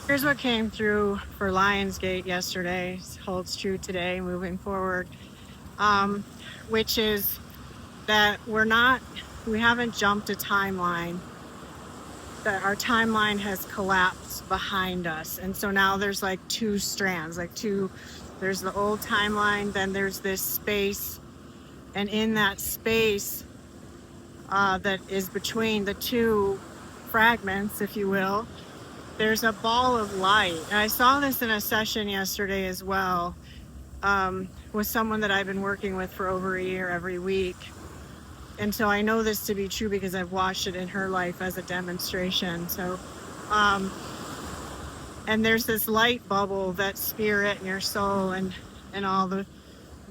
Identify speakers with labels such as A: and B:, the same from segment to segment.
A: Here's what came through for Lionsgate yesterday, holds true today, moving forward, um, which is that we haven't jumped a timeline, that our timeline has collapsed behind us. And so now there's like two strands, there's the old timeline, then there's this space. And in that space that is between the two fragments, if you will, there's a ball of light. And I saw this in a session yesterday as well, with someone that I've been working with for over a year every week. And so I know this to be true because I've watched it in her life as a demonstration. So, and there's this light bubble that spirit and your soul and all the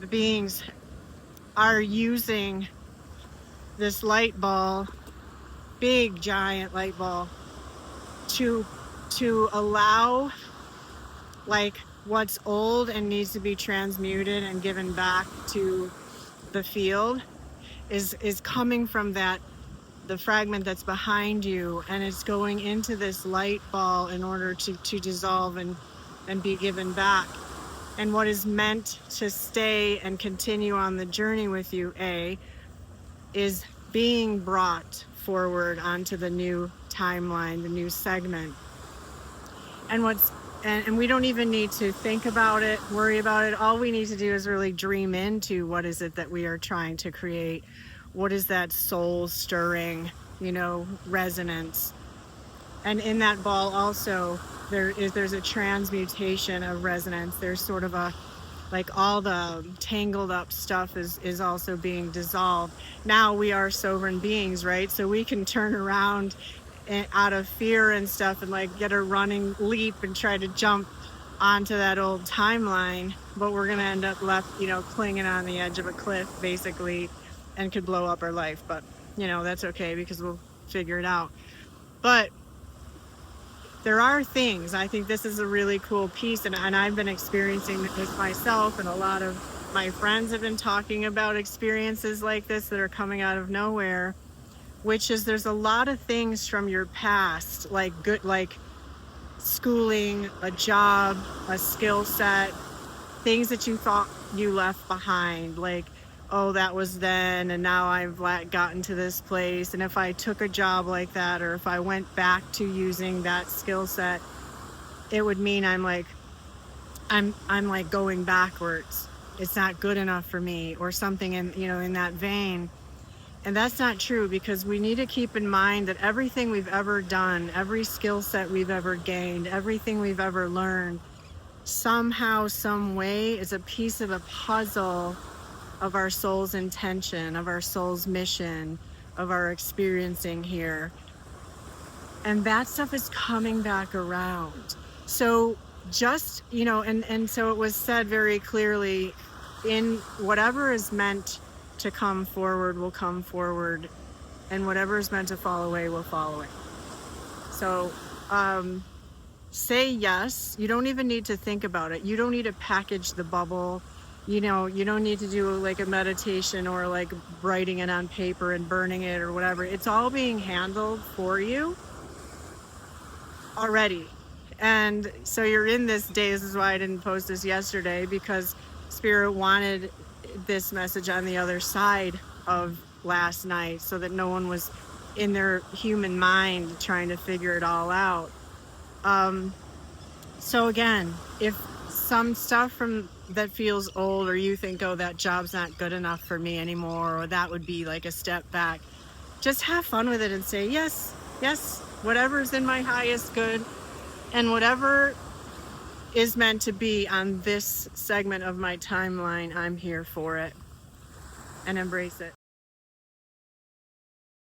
A: beings are using this light ball, big giant light ball, to allow like what's old and needs to be transmuted and given back to the field is coming from the fragment that's behind you, and it's going into this light ball in order to dissolve and be given back. And what is meant to stay and continue on the journey with you, is being brought forward onto the new timeline, the new segment. And we don't even need to think about it, worry about it. All we need to do is really dream into what is it that we are trying to create. What is that soul stirring, resonance? And in that ball also, there's a transmutation of resonance. There's sort of like all the tangled up stuff is also being dissolved. Now we are sovereign beings, right? So we can turn around out of fear and stuff and like get a running leap and try to jump onto that old timeline, but we're gonna end up left, clinging on the edge of a cliff basically, and could blow up our life. But that's okay because we'll figure it out. But there are things, I think this is a really cool piece, and I've been experiencing this myself, and a lot of my friends have been talking about experiences like this that are coming out of nowhere, which is there's a lot of things from your past, like schooling, a job, a skill set, things that you thought you left behind, like, oh, that was then, and now I've gotten to this place. And if I took a job like that, or if I went back to using that skill set, it would mean I'm like going backwards. It's not good enough for me, or something in that vein. And that's not true, because we need to keep in mind that everything we've ever done, every skill set we've ever gained, everything we've ever learned, somehow, some way, is a piece of a puzzle of our soul's intention, of our soul's mission, of our experiencing here. And that stuff is coming back around. So just, and so it was said very clearly, in whatever is meant to come forward will come forward, and whatever is meant to fall away will fall away. So say yes. You don't even need to think about it. You don't need to package the bubble. You don't need to do like a meditation or like writing it on paper and burning it or whatever. It's all being handled for you already. And so you're in this day. This is why I didn't post this yesterday, because Spirit wanted this message on the other side of last night, so that no one was in their human mind trying to figure it all out. So again, if some stuff from that feels old, or you think, oh, that job's not good enough for me anymore, or that would be like a step back, just have fun with it and say, yes, whatever's in my highest good, and whatever is meant to be on this segment of my timeline, I'm here for it, and embrace it.